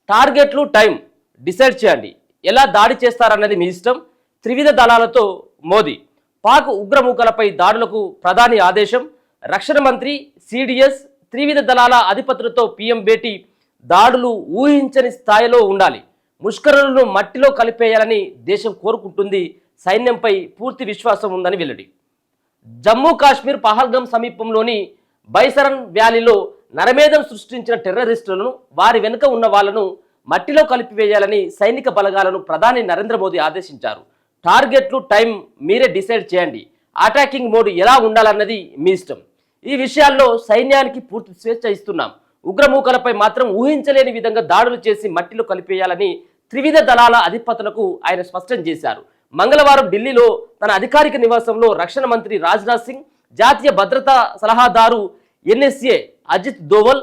టార్గెట్లు time decide చేయండి, ఎలా దాడి చేస్తారన్నది మీ ఇష్టం. త్రివిధ దళాలతో మోదీ. పాక్ ఉగ్రమూకలపై దాడులకు ప్రధాని ఆదేశం. రక్షణ మంత్రి, సిడిఎస్, త్రివిధ దళాల అధిపతులతో పీఎం భేటీ. దాడులు ఊహించని స్థాయిలో ఉండాలి. ముష్కరులను మట్టిలో కలిపేయాలని దేశం కోరుకుంటుంది. సైన్యంపై పూర్తి విశ్వాసం ఉందని వెల్లడి. జమ్మూ కాశ్మీర్ పహల్గాం సమీపంలోని బైసరన్ వ్యాలీలో నరమేధం సృష్టించిన టెర్రరిస్టులను, వారి వెనుక ఉన్న వాళ్లను మట్టిలో కలిపివేయాలని సైనిక బలగాలను ప్రధాని నరేంద్ర మోదీ ఆదేశించారు. టార్గెట్లు టైం మీరే డిసైడ్ చేయండి, అటాకింగ్ మోడ్ ఎలా ఉండాలన్నది మీ ఇష్టం. ఈ విషయాల్లో సైన్యానికి పూర్తి స్వేచ్ఛ ఇస్తున్నాం. ఉగ్రమూకలపై మాత్రం ఊహించలేని విధంగా దాడులు చేసి మట్టిలో కలిపేయాలని త్రివిధ దళాల అధిపతులకు ఆయన స్పష్టం చేశారు. మంగళవారం ఢిల్లీలో తన అధికారిక నివాసంలో రక్షణ మంత్రి రాజ్నాథ్ సింగ్, జాతీయ భద్రతా సలహాదారు NSA Ajit Doval,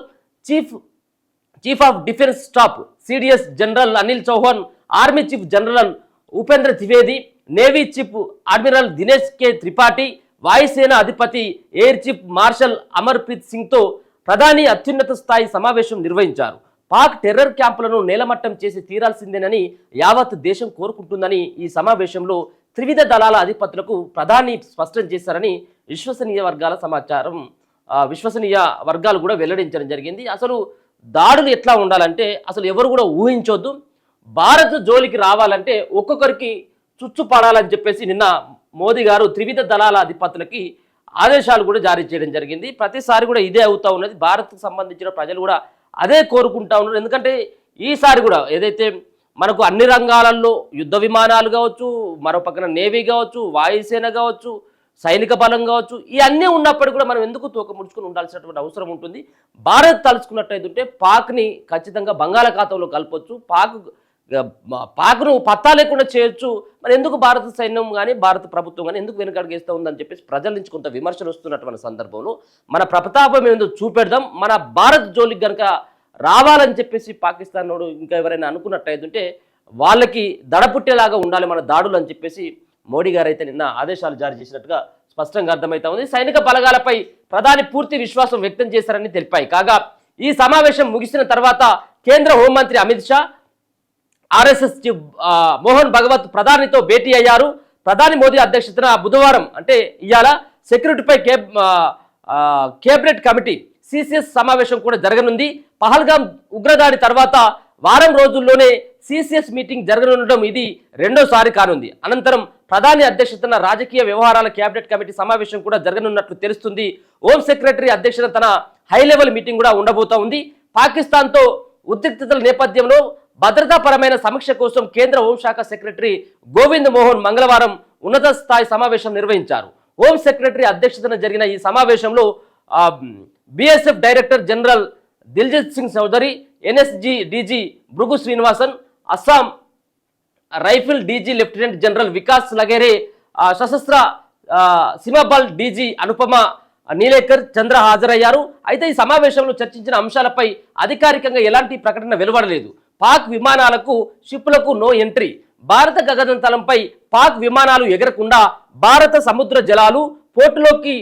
chief of defence staff CDS general Anil Chauhan, army chief general Upendra Dwivedi, navy chief admiral Dinesh K Tripathi, వాయుసేన అధిపతి ఎయిర్ చీఫ్ మార్షల్ అమర్ప్రీత్ సింగ్తో ప్రధాని అత్యున్నత స్థాయి సమావేశం నిర్వహించారు. పాక్ టెర్రర్ క్యాంపులను నేలమట్టం చేసి తీరాల్సిందేనని యావత్ దేశం కోరుకుంటుందని ఈ సమావేశంలో త్రివిధ దళాల అధిపతులకు ప్రధాని స్పష్టం చేశారని విశ్వసనీయ వర్గాలు కూడా వెల్లడించడం జరిగింది. అసలు దాడులు ఎట్లా ఉండాలంటే అసలు ఎవరు కూడా ఊహించొద్దు. భారత్ జోలికి రావాలంటే ఒక్కొక్కరికి చుచ్చు పడాలని చెప్పేసి నిన్న మోదీ గారు త్రివిధ దళాల అధిపతులకి ఆదేశాలు కూడా జారీ చేయడం జరిగింది. ప్రతిసారి కూడా ఇదే అవుతా ఉన్నది. భారత్కు సంబంధించిన ప్రజలు కూడా అదే కోరుకుంటా ఉన్నారు. ఎందుకంటే ఈసారి కూడా ఏదైతే మనకు అన్ని రంగాలలో యుద్ధ విమానాలు కావచ్చు, మరో పక్కన నేవీ కావచ్చు, వాయుసేన కావచ్చు, సైనిక బలం కావచ్చు, ఇవన్నీ ఉన్నప్పటికీ కూడా మనం ఎందుకు తోక ముడుచుకుని ఉండాల్సినటువంటి అవసరం ఉంటుంది. భారత్ తలుచుకున్నట్టయితే పాక్ని ఖచ్చితంగా బంగాళాఖాతంలో కలపొచ్చు, పాక్ను పత్తా లేకుండా చేయొచ్చు. మరి ఎందుకు భారత సైన్యం కానీ భారత ప్రభుత్వం కానీ ఎందుకు వెనుకడుగేస్తూ ఉందని చెప్పేసి ప్రజల నుంచి కొంత విమర్శలు వస్తున్నటువంటి సందర్భంలో మన ప్రతాపం ఏందో చూపెడదాం. మన భారత్ జోలికి కనుక రావాలని చెప్పేసి పాకిస్తాన్ నోడు ఇంకా ఎవరైనా అనుకున్నట్టయితే వాళ్ళకి దడపుట్టేలాగా ఉండాలి మన దాడులు అని చెప్పేసి మోడీ గారు అయితే నిన్న ఆదేశాలు జారీ చేసినట్టుగా స్పష్టంగా అర్థమవుతా ఉంది. సైనిక బలగాలపై ప్రధాని పూర్తి విశ్వాసం వ్యక్తం చేశారని తెలిపాయి. కాగా ఈ సమావేశం ముగిసిన తర్వాత కేంద్ర హోంమంత్రి అమిత్ షా, ఆర్ఎస్ఎస్ చీఫ్ మోహన్ భగవత్ ప్రధానితో భేటీ అయ్యారు. ప్రధాని మోదీ అధ్యక్షతన బుధవారం అంటే ఇవాళ సెక్యూరిటీపై కేబినెట్ కమిటీ సిసిఎస్ సమావేశం కూడా జరగనుంది. పహల్గాం ఉగ్రదాడి తర్వాత వారం రోజుల్లోనే సిసిఎస్ మీటింగ్ జరగనుండడం ఇది రెండోసారి కానుంది. అనంతరం ప్రధాని అధ్యక్షతన రాజకీయ వ్యవహారాల కేబినెట్ కమిటీ సమావేశం కూడా జరగనున్నట్లు తెలుస్తుంది. హోం సెక్రటరీ అధ్యక్షతన తన హై లెవెల్ మీటింగ్ కూడా ఉండబోతా ఉంది. పాకిస్తాన్తో ఉద్రిక్తతల నేపథ్యంలో భద్రతాపరమైన సమీక్ష కోసం కేంద్ర హోంశాఖ సెక్రటరీ గోవింద్ మోహన్ మంగళవారం ఉన్నత స్థాయి సమావేశం నిర్వహించారు. హోం సెక్రటరీ అధ్యక్షతన జరిగిన ఈ సమావేశంలో BSF director general Diljit Singh Chaudhary, NSG DG Bhrigu Srinivasan, Assam rifle DG lieutenant general Vikas Lagere, Sashastra Seemabal DG Anupama Nilekar Chandra హాజరయ్యారు. అయితే ఈ సమావేశంలో చర్చించిన అంశాలపై అధికారికంగా ఎలాంటి ప్రకటన వెలువడలేదు. పాక్ విమానాలకు, షిప్పులకు నో ఎంట్రీ, భారత గగనతలంపై పాక్ విమానాలు ఎగరకుండా, భారత సముద్ర జలాలు పోర్టులోకి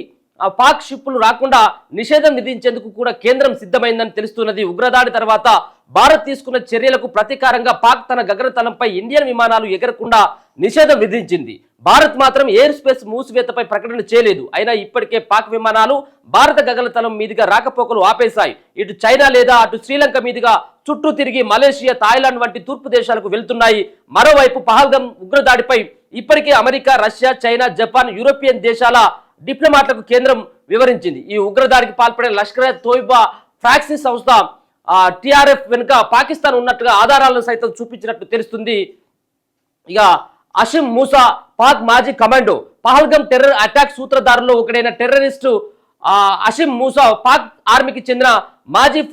పాక్ షిప్పులు రాకుండా నిషేధం విధించేందుకు కూడా కేంద్రం సిద్ధమైందని తెలుస్తున్నది. ఉగ్రదాడి తర్వాత భారత్ తీసుకున్న చర్యలకు ప్రతీకారంగా పాక్ తన గగనతలంపై ఇండియన్ విమానాలు ఎగరకుండా నిషేధం విధించింది. భారత్ మాత్రం ఎయిర్ స్పేస్ మూసివేతపై ప్రకటన చేయలేదు. అయినా ఇప్పటికే పాక్ విమానాలు భారత గగనతలం మీదుగా రాకపోకలు ఆపేశాయి. ఇటు చైనా లేదా అటు శ్రీలంక మీదుగా చుట్టూ తిరిగి మలేషియా, థాయిలాండ్ వంటి తూర్పు దేశాలకు వెళ్తున్నాయి. మరోవైపు పహల్గాం ఉగ్రదాడిపై ఇప్పటికే America, Russia, China, Japan, European దేశాల డిప్లొమాట్లకు కేంద్రం వివరించింది. ఈ ఉగ్రదాడికి పాల్పడే లష్కర్ తోయిబా ఫ్రాక్సీ సంస్థ టిఆర్ఎఫ్ వెనుక పాకిస్తాన్ ఉన్నట్టుగా ఆధారాలను సైతం చూపించినట్టు తెలుస్తుంది. ఇక అషిం మూసా, పాక్ మాజీ కమాండో, పహల్గాం టెర్రర్ అటాక్ సూత్రధారుల్లో ఒకడైన టెర్రరిస్టు అషిం మూసా పాక్ ఆర్మీకి చెందిన మాజీ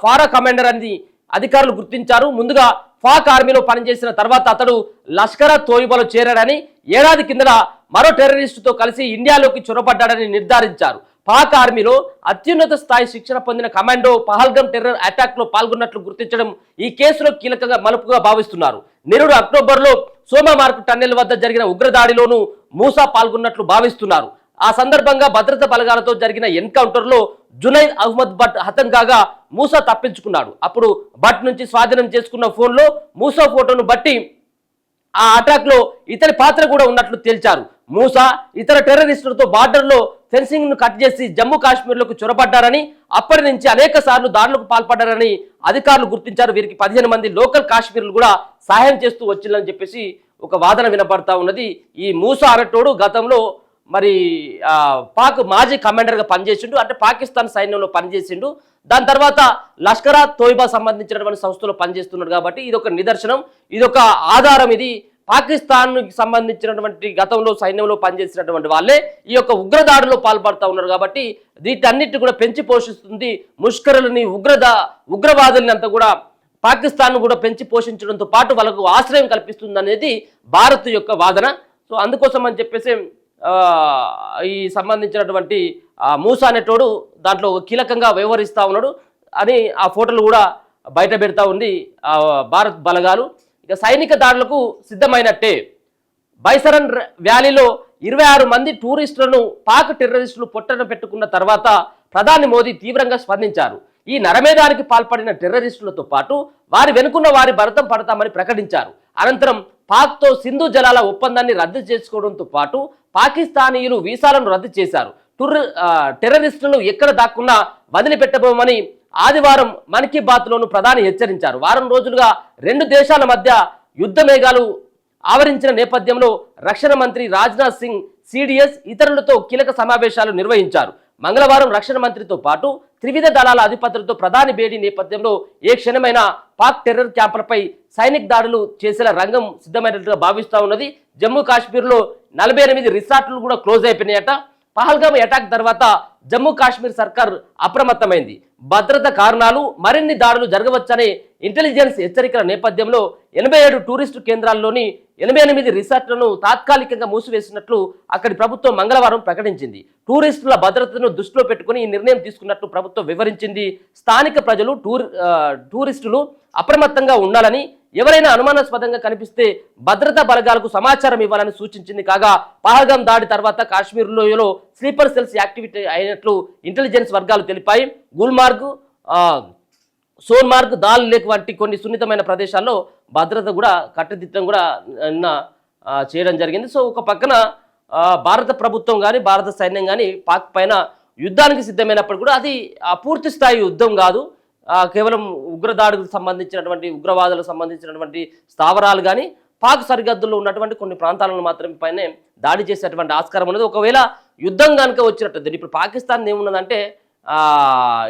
ఫారా కమాండర్ అని అధికారులు గుర్తించారు. ముందుగా పాక్ ఆర్మీలో పనిచేసిన తర్వాత అతడు లష్కర్ తోయిబాలో చేరాడని, ఏడాది కిందట మరో టెర్రరిస్టుతో కలిసి ఇండియాలోకి చొరబడ్డాడని నిర్ధారించారు. పాక్ ఆర్మీలో అత్యున్నత స్థాయి శిక్షణ పొందిన కమాండో పహల్గాం టెర్రర్ అటాక్ లో పాల్గొన్నట్లు గుర్తించడం ఈ కేసులో కీలకంగా మలుపుగా భావిస్తున్నారు. నిరుడు అక్టోబర్లో సోమామార్గ్ టన్నెల్ వద్ద జరిగిన ఉగ్రదాడిలోనూ మూసా పాల్గొన్నట్లు భావిస్తున్నారు. ఆ సందర్భంగా భద్రతా బలగాలతో జరిగిన ఎన్కౌంటర్లో జునైద్ అహ్మద్ భట్ హతం కాగా మూసా తప్పించుకున్నాడు. అప్పుడు భట్ నుంచి స్వాధీనం చేసుకున్న ఫోన్లో మూసా ఫోటోను బట్టి ఆ అటాక్ లో ఇతని పాత్ర కూడా ఉన్నట్లు తేల్చారు. మూసా ఇతర టెర్రరిస్టులతో బార్డర్లో ఫెన్సింగ్ ను కట్ చేసి జమ్మూ కాశ్మీర్లకు చొరబడ్డారని, అప్పటి నుంచి అనేక సార్లు దాడులకు పాల్పడ్డారని అధికారులు గుర్తించారు. వీరికి 15 మంది లోకల్ కాశ్మీర్లు కూడా సహాయం చేస్తూ వచ్చిందని చెప్పేసి ఒక వాదన వినపడతా ఉన్నది. ఈ మూసా అనేటోడు గతంలో మరి పాక్ మాజీ కమాండర్గా పనిచేసిండు, అంటే పాకిస్తాన్ సైన్యంలో పనిచేసిండు. దాని తర్వాత లష్కరా తోయిబా సంబంధించినటువంటి సంస్థలో పనిచేస్తున్నాడు. కాబట్టి ఇది ఒక నిదర్శనం, ఇది ఒక ఆధారం. ఇది పాకిస్తాన్కి సంబంధించినటువంటి గతంలో సైన్యంలో పనిచేసినటువంటి వాళ్ళే ఈ యొక్క ఉగ్రదాడిలో పాల్పడుతూ ఉన్నారు. కాబట్టి వీటన్నిటి కూడా పెంచి పోషిస్తుంది. ముష్కరులని ఉగ్రవాదుల్ని అంతా కూడా పాకిస్తాన్ కూడా పెంచి పోషించడంతో పాటు వాళ్ళకు ఆశ్రయం కల్పిస్తుంది అనేది భారత్ యొక్క వాదన. సో అందుకోసం అని చెప్పేసి ఈ సంబంధించినటువంటి మూసా అనేటోడు దాంట్లో కీలకంగా వ్యవహరిస్తూ ఉన్నాడు అని ఆ ఫోటోలు కూడా బయట పెడతా ఉంది భారత్ బలగాలు. ఇక సైనిక దాడులకు సిద్ధమైనట్టే. బైసరన్ వ్యాలీలో 26 మంది టూరిస్టులను పాక్ టెర్రరిస్టులు పొట్టన పెట్టుకున్న తర్వాత ప్రధాని మోదీ తీవ్రంగా స్పందించారు. ఈ నరమేధానికి పాల్పడిన టెర్రరిస్టులతో పాటు వారి వెనుకున్న వారి భరతం పడతామని ప్రకటించారు. అనంతరం పాక్తో సింధు జలాల ఒప్పందాన్ని రద్దు చేసుకోవడంతో పాటు పాకిస్తానీయులు వీసాలను రద్దు చేశారు. టెర్రరిస్టులను ఎక్కడ దాక్కున్నా వదిలిపెట్టబోమని ఆదివారం మన్ కీ బాత్లోను ప్రధాని హెచ్చరించారు. వారం రోజులుగా 2 దేశాల మధ్య యుద్ధ మేఘాలు ఆవరించిన నేపథ్యంలో రక్షణ మంత్రి రాజ్నాథ్ సింగ్, సిడిఎస్ ఇతరులతో కీలక సమావేశాలు నిర్వహించారు. మంగళవారం రక్షణ మంత్రితో పాటు త్రివిధ దళాల అధిపతులతో ప్రధాని భేటీ నేపథ్యంలో ఏ క్షణమైనా పాక్ టెర్రర్ క్యాంపులపై సైనిక దాడులు చేసేలా రంగం సిద్ధమైనట్లుగా భావిస్తూ ఉన్నది. జమ్మూ కాశ్మీర్లో 48 రిసార్ట్లు కూడా క్లోజ్ అయిపోయినాయట. పహల్గామ్ అటాక్ తర్వాత జమ్మూ కాశ్మీర్ సర్కార్ అప్రమత్తమైంది. భద్రత కారణాలు మరిన్ని దాడులు జరగవచ్చనే ఇంటెలిజెన్స్ హెచ్చరికల నేపథ్యంలో 87 టూరిస్టు కేంద్రాల్లోని 88 రిసార్ట్లను తాత్కాలికంగా మూసివేసినట్లు అక్కడి ప్రభుత్వం మంగళవారం ప్రకటించింది. టూరిస్టుల భద్రతను దృష్టిలో పెట్టుకుని ఈ నిర్ణయం తీసుకున్నట్లు ప్రభుత్వం వివరించింది. స్థానిక ప్రజలు టూరిస్టులు అప్రమత్తంగా ఉండాలని, ఎవరైనా అనుమానాస్పదంగా కనిపిస్తే భద్రతా బలగాలకు సమాచారం ఇవ్వాలని సూచించింది. కాగా పహల్గామ్ దాడి తర్వాత కాశ్మీర్ లోయలో స్లీపర్ సెల్స్ యాక్టివిటీ అయినట్లు ఇంటెలిజెన్స్ వర్గాలు తెలిపాయి. గుల్మార్గ్, సోన్మార్గ్, దాల్ లేక్ వంటి కొన్ని సున్నితమైన ప్రదేశాల్లో భద్రత కూడా కట్టుదిట్టం కూడా నిన్న చేయడం జరిగింది. సో ఒక పక్కన భారత ప్రభుత్వం కానీ భారత సైన్యం కానీ పాక్ పైన యుద్ధానికి సిద్ధమైనప్పుడు కూడా అది పూర్తి స్థాయి యుద్ధం కాదు. కేవలం ఉగ్రదాడులకు సంబంధించినటువంటి ఉగ్రవాదులకు సంబంధించినటువంటి స్థావరాలు కానీ పాక్ సరిహద్దుల్లో ఉన్నటువంటి కొన్ని ప్రాంతాలను మాత్రమే పైనే దాడి చేసేటువంటి ఆస్కారం ఉన్నది. ఒకవేళ యుద్ధం కనుక వచ్చినట్టు ఇప్పుడు పాకిస్తాన్ ఏమున్నదంటే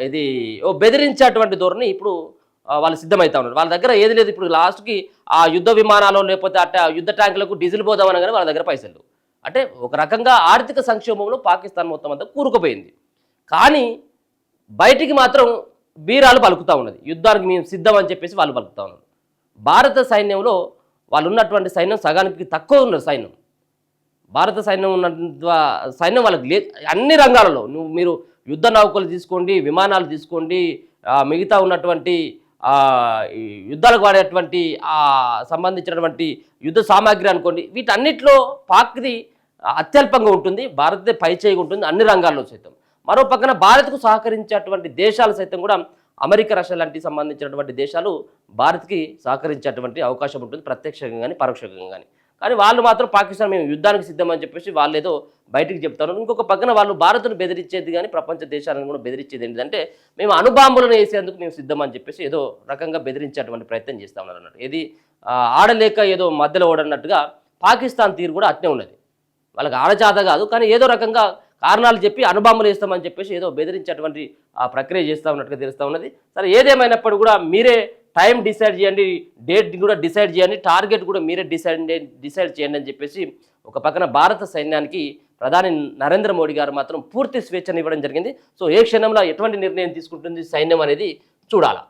ఇది బెదిరించేటువంటి ధోరణి ఇప్పుడు వాళ్ళు సిద్ధమవుతా ఉన్నారు. వాళ్ళ దగ్గర ఏది లేదు. ఇప్పుడు లాస్ట్కి ఆ యుద్ధ విమానాలు లేకపోతే అట్ట యుద్ధ ట్యాంకులకు డీజిల్ పోదామని కానీ వాళ్ళ దగ్గర పైసలు అంటే ఒక రకంగా ఆర్థిక సంక్షోభంలో పాకిస్తాన్ మొత్తం అంతా కూరుకుపోయింది. కానీ బయటికి మాత్రం బీరాలు పలుకుతూ ఉన్నది. యుద్ధానికి మేము సిద్ధం అని చెప్పేసి వాళ్ళు పలుకుతూ ఉన్నారు. భారత సైన్యంలో వాళ్ళు ఉన్నటువంటి సైన్యం సగానికి తక్కువ ఉన్న సైన్యం. భారత సైన్యం ఉన్న సైన్యం వాళ్ళకి లేదు. అన్ని రంగాలలో మీరు యుద్ధ నౌకలు తీసుకోండి, విమానాలు తీసుకోండి, మిగతా ఉన్నటువంటి యుద్ధాలకు వాడేటువంటి సంబంధించినటువంటి యుద్ధ సామాగ్రి అనుకోండి, వీటన్నిటిలో పాక్ది అత్యల్పంగా ఉంటుంది. భారతదే పైచేయి ఉంటుంది అన్ని రంగాల్లో సైతం. మరో పక్కన భారత్కు సహకరించేటువంటి దేశాలు సైతం కూడా అమెరికా, రష్యా లాంటి సంబంధించినటువంటి దేశాలు భారత్కి సహకరించేటువంటి అవకాశం ఉంటుంది, ప్రత్యక్షంగా కానీ పరోక్షంగా కానీ. కానీ వాళ్ళు మాత్రం పాకిస్తాన్ మేము యుద్ధానికి సిద్ధమని చెప్పేసి వాళ్ళు ఏదో బయటికి చెప్తారు. ఇంకొక పక్కన వాళ్ళు భారత్ను బెదిరించేది కానీ ప్రపంచ దేశాలను కూడా బెదిరించేది ఏంటంటే మేము అణుబాంబులను వేసేందుకు మేము సిద్ధమని చెప్పేసి ఏదో రకంగా బెదిరించేటువంటి ప్రయత్నం చేస్తూ ఉన్నారు అన్నట్టు. ఏది ఆడలేక ఏదో మధ్యలో ఓడన్నట్టుగా పాకిస్తాన్ తీరు కూడా అట్నే ఉన్నది. వాళ్ళకి ఆడచాత కాదు, కానీ ఏదో రకంగా కారణాలు చెప్పి అణుబాంబులు వేస్తామని చెప్పేసి ఏదో బెదిరించేటువంటి ప్రక్రియ చేస్తూ ఉన్నట్టుగా తెలుస్తూ ఉన్నది. సరే ఏదేమైనప్పుడు కూడా మీరే టైం డిసైడ్ చేయండి, డేట్ కూడా డిసైడ్ చేయండి, టార్గెట్ కూడా మీరే డిసైడ్ చేయండి అని చెప్పేసి ఒక పక్కన భారత సైన్యానికి ప్రధాని నరేంద్ర మోడీ గారు మాత్రం పూర్తి స్వేచ్ఛను ఇవ్వడం జరిగింది. సో ఏ క్షణంలో ఎటువంటి నిర్ణయం తీసుకుంటుంది సైన్యం అనేది చూడాలి.